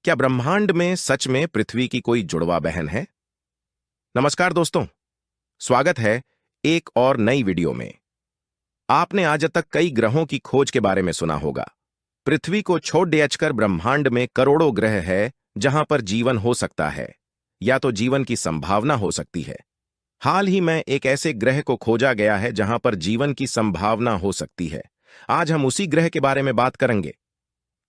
क्या ब्रह्मांड में सच में पृथ्वी की कोई जुड़वा बहन है? नमस्कार दोस्तों, स्वागत है एक और नई वीडियो में। आपने आज तक कई ग्रहों की खोज के बारे में सुना होगा। पृथ्वी को छोड़ देकर ब्रह्मांड में करोड़ों ग्रह है जहां पर जीवन हो सकता है या तो जीवन की संभावना हो सकती है। हाल ही में एक ऐसे ग्रह को खोजा गया है जहां पर जीवन की संभावना हो सकती है। आज हम उसी ग्रह के बारे में बात करेंगे।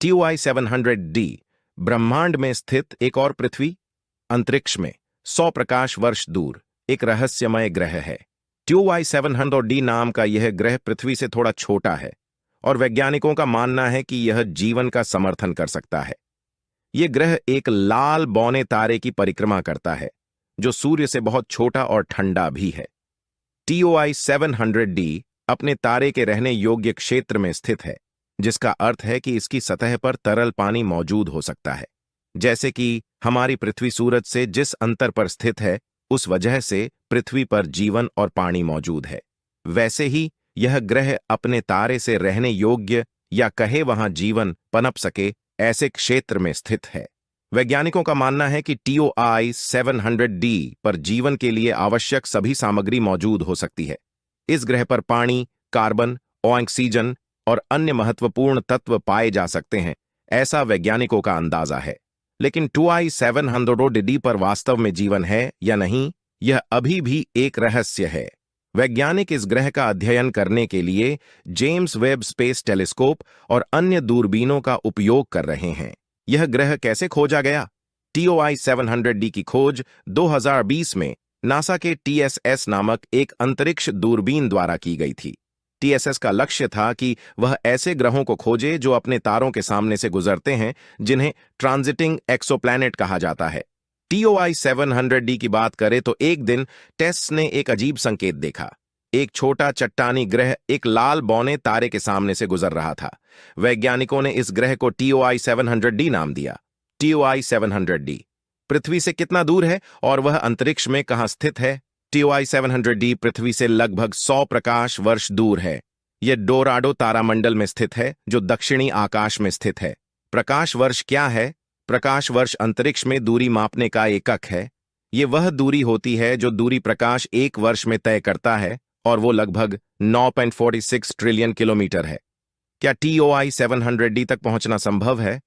TOI 700d ब्रह्मांड में स्थित एक और पृथ्वी, अंतरिक्ष में 100 प्रकाश वर्ष दूर एक रहस्यमय ग्रह है। TOI 700d नाम का यह ग्रह पृथ्वी से थोड़ा छोटा है और वैज्ञानिकों का मानना है कि यह जीवन का समर्थन कर सकता है। यह ग्रह एक लाल बौने तारे की परिक्रमा करता है जो सूर्य से बहुत छोटा और ठंडा भी है। TOI 700d अपने तारे के रहने योग्य क्षेत्र में स्थित है, जिसका अर्थ है कि इसकी सतह पर तरल पानी मौजूद हो सकता है। जैसे कि हमारी पृथ्वी सूरज से जिस अंतर पर स्थित है, उस वजह से पृथ्वी पर जीवन और पानी मौजूद है, वैसे ही यह ग्रह अपने तारे से रहने योग्य या कहे वहां जीवन पनप सके ऐसे क्षेत्र में स्थित है। वैज्ञानिकों का मानना है कि TOI 700d पर जीवन के लिए आवश्यक सभी सामग्री मौजूद हो सकती है। इस ग्रह पर पानी, कार्बन, ऑक्सीजन और अन्य महत्वपूर्ण तत्व पाए जा सकते हैं, ऐसा वैज्ञानिकों का अंदाजा है। लेकिन TOI 700d पर वास्तव में जीवन है या नहीं, यह अभी भी एक रहस्य है। वैज्ञानिक इस ग्रह का अध्ययन करने के लिए जेम्स वेब स्पेस टेलीस्कोप और अन्य दूरबीनों का उपयोग कर रहे हैं। यह ग्रह कैसे खोजा गया? TOI 700d की खोज 2020 में नासा के TSS नामक एक अंतरिक्ष दूरबीन द्वारा की गई थी। TSS का लक्ष्य था कि वह ऐसे ग्रहों को खोजे जो अपने तारों के सामने से गुजरते हैं, जिन्हें ट्रांजिटिंग एक्सोप्लैनेट कहा जाता है। TOI 700d की बात करें तो एक दिन टेस्ट ने एक अजीब संकेत देखा। एक छोटा चट्टानी ग्रह एक लाल बौने तारे के सामने से गुजर रहा था। वैज्ञानिकों ने इस ग्रह को TOI 700d नाम दिया। TOI 700d पृथ्वी से कितना दूर है और वह अंतरिक्ष में कहां स्थित है? TOI 700d पृथ्वी से लगभग 100 प्रकाश वर्ष दूर है। यह डोराडो तारामंडल में स्थित है, जो दक्षिणी आकाश में स्थित है। प्रकाश वर्ष क्या है? प्रकाश वर्ष अंतरिक्ष में दूरी मापने का एकक है। यह वह दूरी होती है जो दूरी प्रकाश एक वर्ष में तय करता है, और वो लगभग 9.46 ट्रिलियन किलोमीटर है। क्या TOI 700d तक पहुंचना संभव है?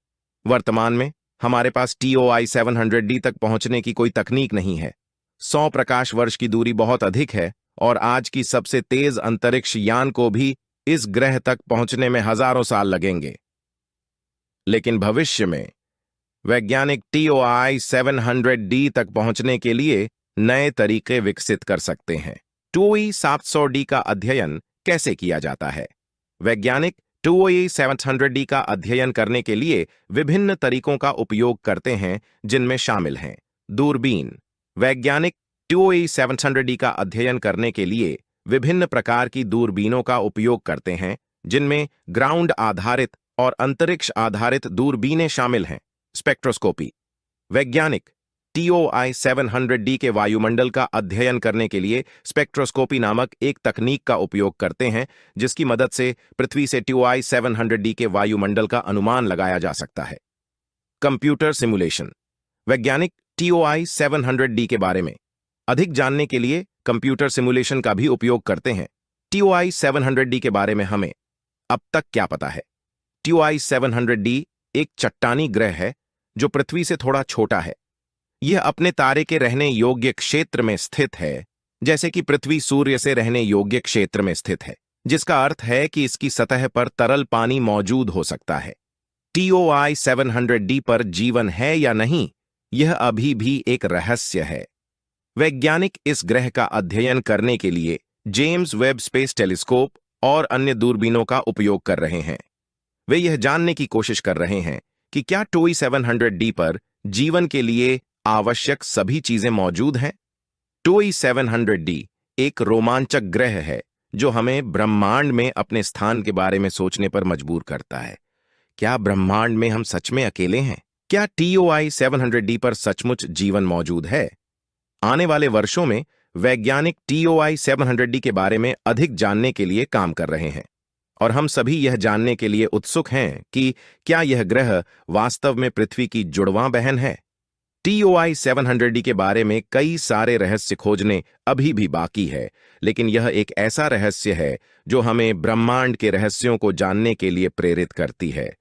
वर्तमान में हमारे पास TOI 700d तक पहुंचने की कोई तकनीक नहीं है। 100 प्रकाश वर्ष की दूरी बहुत अधिक है और आज की सबसे तेज अंतरिक्ष यान को भी इस ग्रह तक पहुंचने में हजारों साल लगेंगे। लेकिन भविष्य में वैज्ञानिक TOI 700d तक पहुंचने के लिए नए तरीके विकसित कर सकते हैं। TOI 700d का अध्ययन कैसे किया जाता है? वैज्ञानिक TOI 700d का अध्ययन करने के लिए विभिन्न तरीकों का उपयोग करते हैं, जिनमें शामिल हैं दूरबीन। वैज्ञानिक TOI 700d का अध्ययन करने के लिए विभिन्न प्रकार की दूरबीनों का उपयोग करते हैं, जिनमें ग्राउंड आधारित और अंतरिक्ष आधारित दूरबीनें शामिल हैं। स्पेक्ट्रोस्कोपी। वैज्ञानिक TOI 700d के वायुमंडल का अध्ययन करने के लिए स्पेक्ट्रोस्कोपी नामक एक तकनीक का उपयोग करते हैं, जिसकी मदद से पृथ्वी से TOI 700d के वायुमंडल का अनुमान लगाया जा सकता है। Computer simulation. वैज्ञानिक TOI 700d के बारे में अधिक जानने के लिए कंप्यूटर सिमुलेशन का भी उपयोग करते हैं। TOI 700d के बारे में हमें अब तक क्या पता है? TOI 700d एक चट्टानी ग्रह है जो पृथ्वी से थोड़ा छोटा है। यह अपने तारे के रहने योग्य क्षेत्र में स्थित है, जैसे कि पृथ्वी सूर्य से रहने योग्य क्षेत्र में स्थित है, जिसका अर्थ है कि इसकी सतह पर तरल पानी मौजूद हो सकता है। TOI 700d पर जीवन है या नहीं, यह अभी भी एक रहस्य है। वैज्ञानिक इस ग्रह का अध्ययन करने के लिए जेम्स वेब स्पेस टेलीस्कोप और अन्य दूरबीनों का उपयोग कर रहे हैं। वे यह जानने की कोशिश कर रहे हैं कि क्या TOI 700d पर जीवन के लिए आवश्यक सभी चीजें मौजूद हैं। TOI 700d एक रोमांचक ग्रह है जो हमें ब्रह्मांड में अपने स्थान के बारे में सोचने पर मजबूर करता है। क्या ब्रह्मांड में हम सच में अकेले हैं? क्या TOI 700d पर सचमुच जीवन मौजूद है? आने वाले वर्षों में वैज्ञानिक TOI 700d के बारे में अधिक जानने के लिए काम कर रहे हैं और हम सभी यह जानने के लिए उत्सुक हैं कि क्या यह ग्रह वास्तव में पृथ्वी की जुड़वां बहन है। TOI 700D के बारे में कई सारे रहस्य खोजने अभी भी बाकी है, लेकिन यह एक ऐसा रहस्य है जो हमें ब्रह्मांड के रहस्यों को जानने के लिए प्रेरित करती है।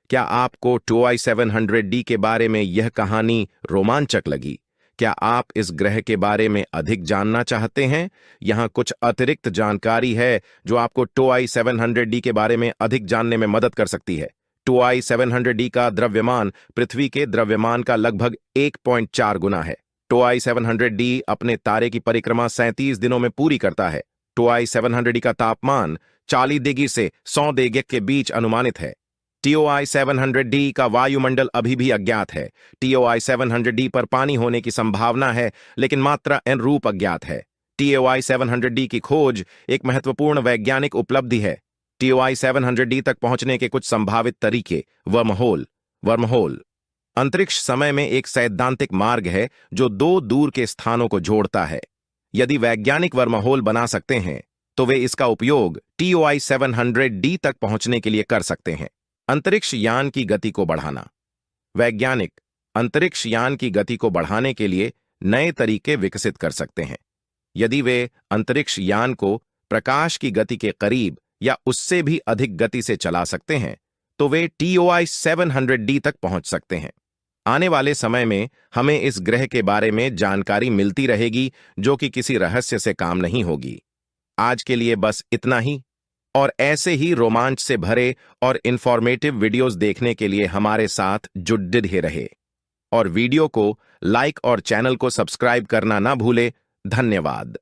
क्या आपको TOI 700D के बारे में यह कहानी रोमांचक लगी? क्या आप इस ग्रह के बारे में अधिक जानना चाहते हैं? यहाँ कुछ अतिरिक्त जानकारी है जो आपको TOI 700D के बारे में अधिक जानने में मदद कर सकती है। TOI 700D का द्रव्यमान पृथ्वी के द्रव्यमान का लगभग 1.4 गुना है। TOI 700D अपने तारे की परिक्रमा 37 दिनों में पूरी करता है। TOI 700D का तापमान 40 डिग्री से 100 डिग्री के बीच अनुमानित है। TOI 700D का वायुमंडल अभी भी अज्ञात है। TOI 700D पर पानी होने की संभावना है, लेकिन मात्रा एन रूप अज्ञात है। TOI 700D की खोज एक महत्वपूर्ण वैज्ञानिक उपलब्धि है। TOI 700D तक पहुंचने के कुछ संभावित तरीके। वर्महोल अंतरिक्ष समय में एक सैद्धांतिक मार्ग है जो दो दूर के स्थानों को जोड़ता है। यदि वैज्ञानिक वर्महोल बना सकते हैं तो वे इसका उपयोग TOI 700D तक पहुंचने के लिए कर सकते हैं। अंतरिक्ष यान की गति को बढ़ाना। वैज्ञानिक अंतरिक्ष यान की गति को बढ़ाने के लिए नए तरीके विकसित कर सकते हैं। यदि वे अंतरिक्ष यान को प्रकाश की गति के करीब या उससे भी अधिक गति से चला सकते हैं तो वे TOI 700D तक पहुंच सकते हैं। आने वाले समय में हमें इस ग्रह के बारे में जानकारी मिलती रहेगी जो कि किसी रहस्य से काम नहीं होगी। आज के लिए बस इतना ही, और ऐसे ही रोमांच से भरे और इंफॉर्मेटिव वीडियोस देखने के लिए हमारे साथ जुड़े रहे और वीडियो को लाइक और चैनल को सब्सक्राइब करना ना भूले। धन्यवाद।